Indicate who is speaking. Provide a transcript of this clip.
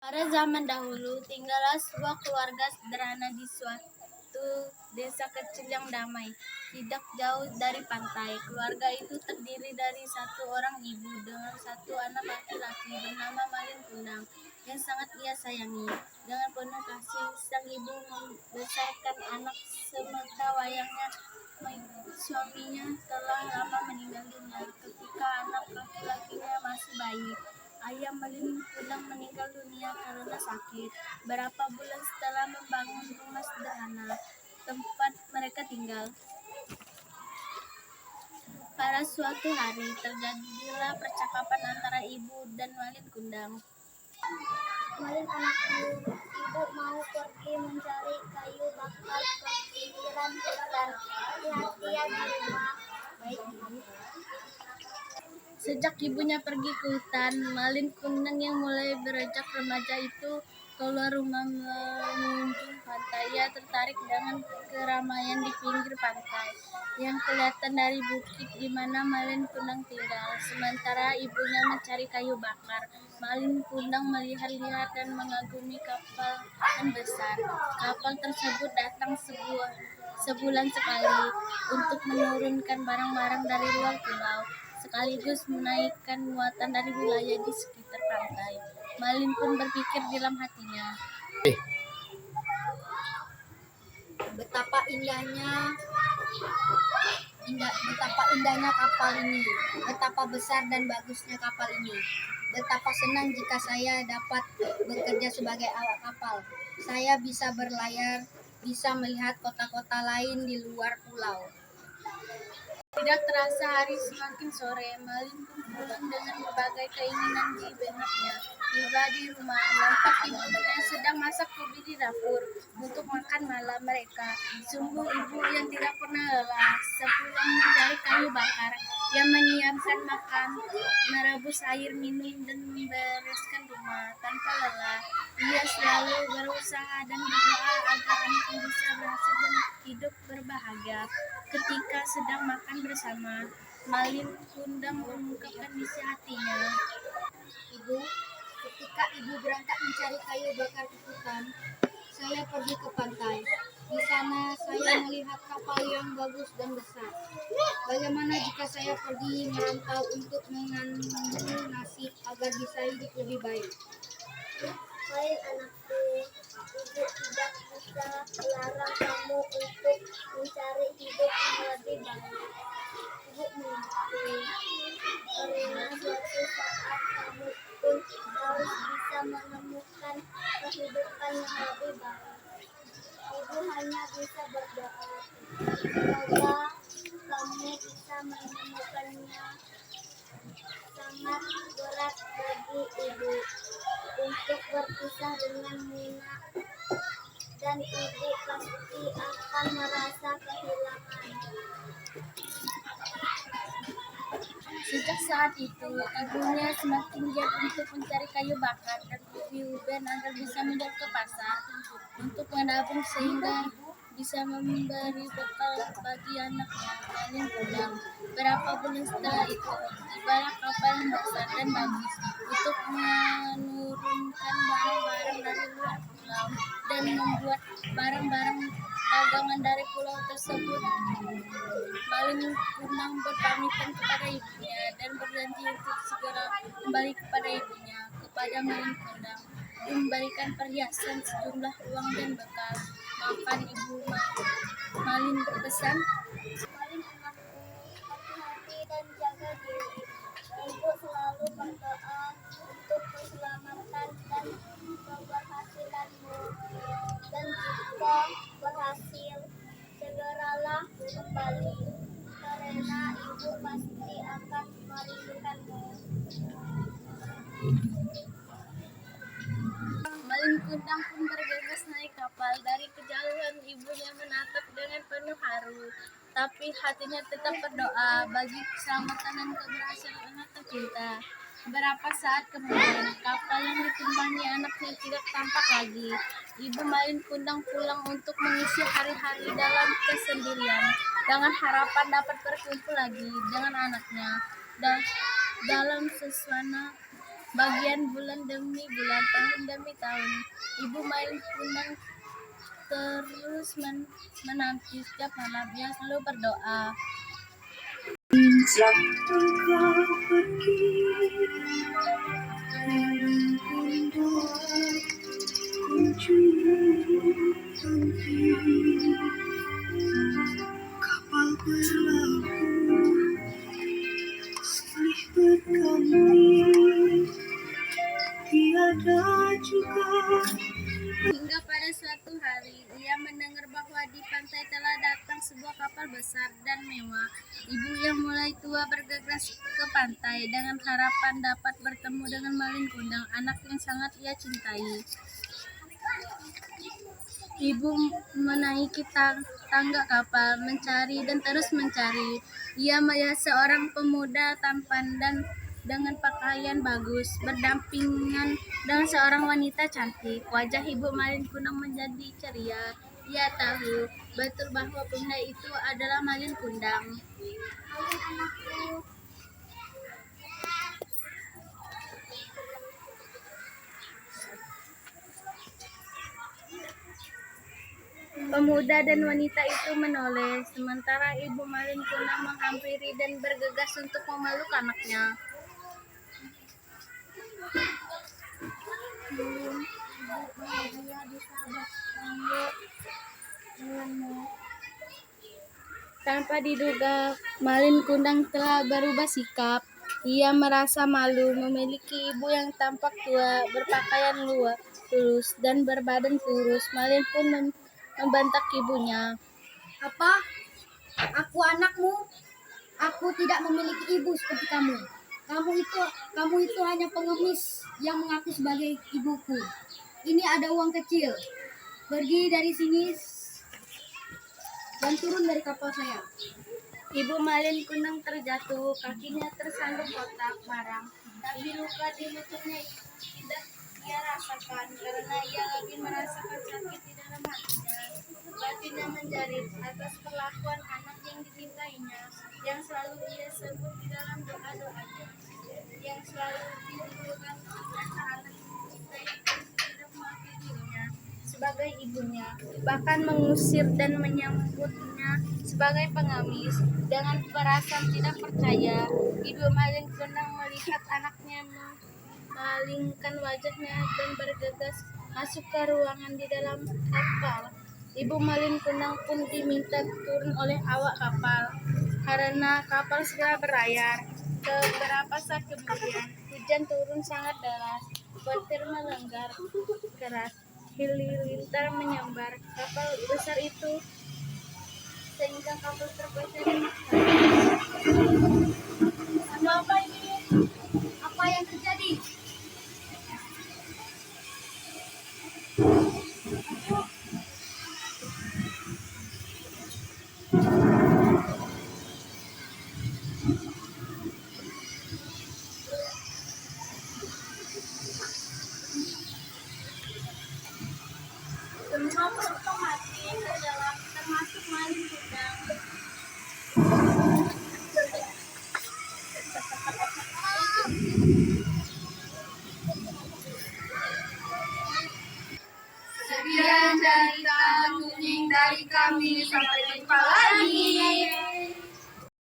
Speaker 1: Pada zaman dahulu, tinggallah sebuah keluarga sederhana di suatu desa kecil yang damai, tidak jauh dari pantai. Keluarga itu terdiri dari satu orang ibu dengan satu anak laki-laki bernama Malin Kundang yang sangat ia sayangi. Dengan penuh kasih, sang ibu membesarkan anak semata wayangnya. Suaminya telah lama meninggal dunia ketika anak laki-lakinya masih bayi. Ayah Malin Kundang meninggal dunia karena sakit. Berapa bulan setelah membangun rumah sederhana tempat mereka tinggal. Pada suatu hari terjadilah percakapan antara ibu dan Malin Kundang. Malin anakku, ibu mau pergi mencari kayu bakar ke pinggiran hutan. Hati-hati ya di rumah. Baik, ibu. Sejak ibunya pergi ke hutan, Malin Kundang yang mulai beranjak remaja itu keluar rumah mengunjungi pantai. Ia tertarik dengan keramaian di pinggir pantai yang kelihatan dari bukit di mana Malin Kundang tinggal. Sementara ibunya mencari kayu bakar, Malin Kundang melihat-lihat dan mengagumi kapal besar. Kapal tersebut datang sebulan sekali untuk menurunkan barang-barang dari luar pulau, sekaligus menaikkan muatan dari wilayah di sekitar pantai. Malin pun berpikir dalam hatinya, betapa indahnya kapal ini, betapa besar dan bagusnya kapal ini. Betapa senang jika saya dapat bekerja sebagai awak kapal. Saya bisa berlayar, bisa melihat kota-kota lain di luar pulau. Tidak terasa hari semakin sore, Malin pun pulang dengan berbagai keinginan di benaknya. Tiba di rumah, nampak ibunya sedang masak ubi di dapur untuk makan malam mereka. Sungguh ibu yang tidak pernah lelah. Sepulang mencari kayu bakar, yang menyiapkan makan, merebus air minum dan membereskan rumah tanpa lelah. Ia selalu berusaha dan berdoa agar anaknya bisa berhasil dan hidup berbahagia. Ketika sedang makan bersama, Malin Kundang mengungkapkan isi hatinya. Ibu, ketika ibu berangkat mencari kayu bakar di hutan, saya pergi ke pantai. Di sana saya melihat kapal yang bagus dan besar. Bagaimana jika saya pergi merantau untuk mengandung nasib agar bisa hidup lebih baik? Malin anakku, ibu tidak bisa melarang kamu untuk mencari hidup yang lebih baik. Ibu mengerti, karena suatu saat kamu pun harus bisa menemukan kehidupan yang lebih baik. Ibu hanya bisa berdoa, semoga kamu bisa menemukannya. Sangat berat bagi ibu untuk berpisah dengan Mina, dan ibu pasti akan merasa kehilangan. Sejak saat itu, ibunya semakin giat untuk mencari kayu bakar dan ubi-ubian agar bisa menjual ke pasar untuk menabung sehingga bisa memberi bekal bagi anaknya, Malin Kundang. Berapa bulan setelah itu, tibalah kapal yang besar dan bagus untuk menurunkan barang-barang dari luar pulau dan membuat barang-barang dagangan dari pulau tersebut. Malin Kundang berpamitan kepada ibunya dan berjanji untuk segera kembali kepada ibunya. Kepada Malin Kundang memberikan perhiasan, sejumlah uang dan bekal makan. Ibu Malin berpesan, Malin anakku, hati-hati dan jaga diri. Ibu selalu berdoa untuk keselamatan dan keberhasilanmu. Dan jika berhasil, segeralah kembali, karena ibu pasti akan merindukanmu. Malin Kundang pun bergegas naik kapal. Dari kejauhan ibunya menatap dengan penuh haru, tapi hatinya tetap berdoa bagi keselamatan dan keberhasilan anak tercinta. Berapa saat kemudian, kapal yang ditumpangi anaknya tidak tampak lagi. Ibu Malin Kundang pulang untuk mengisi hari-hari dalam kesendirian, dengan harapan dapat berkumpul lagi dengan anaknya dalam suasana
Speaker 2: bagian bulan demi bulan, tahun demi tahun. Ibu Malin Kundang terus menanti setiap malam. Ia selalu berdoa.
Speaker 3: Waktu kau pergi, kapal berlabuh, silih berganti, tiada juga.
Speaker 2: Hingga pada suatu hari, ia mendengar bahwa di pantai telah datang sebuah kapal besar dan mewah. Ibu yang mulai tua bergegas ke pantai dengan harapan dapat bertemu dengan Malin Kundang, anak yang sangat ia cintai. Ibu menaiki tangga kapal, mencari dan terus mencari. Ia melihat seorang pemuda tampan dan dengan pakaian bagus, berdampingan dengan seorang wanita cantik. Wajah Ibu Malin Kundang menjadi ceria. Ia tahu betul bahwa pemuda itu adalah Malin Kundang. Pemuda dan wanita itu menoleh, sementara Ibu Malin Kundang menghampiri dan bergegas untuk memeluk anaknya. Tanpa diduga, Malin Kundang telah berubah sikap. Ia merasa malu memiliki ibu yang tampak tua, berpakaian lurus, dan berbadan kurus. Malin pun membentak ibunya.
Speaker 1: Apa? Aku anakmu. Aku tidak memiliki ibu seperti kamu. Kamu itu hanya pengemis yang mengaku sebagai ibuku. Ini ada uang kecil. Pergi dari sini dan turun dari kapal saya.
Speaker 2: Ibu Malin Kundang terjatuh, kakinya tersandung kotak barang, tapi luka di lututnya tidak ia rasakan karena ia lagi merasakan sakit di dalam hatinya. Batinnya menjerit atas perlakuan anak yang dicintainya, yang selalu ia sebut di dalam doa-doanya, yang selalu dirindukan rasa anak yang dicintai dan tidak mengakui dirinya sebagai ibunya, bahkan mengusir dan menyambutnya sebagai pengemis. Dengan perasaan tidak percaya, Ibu Malin Kundang melihat anaknya memalingkan wajahnya dan bergegas masuk ke ruangan di dalam kapal. Ibu Malin Kundang pun diminta turun oleh awak kapal karena kapal segera berlayar. Beberapa saat kemudian, hujan turun sangat deras, petir melenggar keras, halilintar menyambar kapal besar itu sehingga kapal terpecah dan
Speaker 3: Apa ini?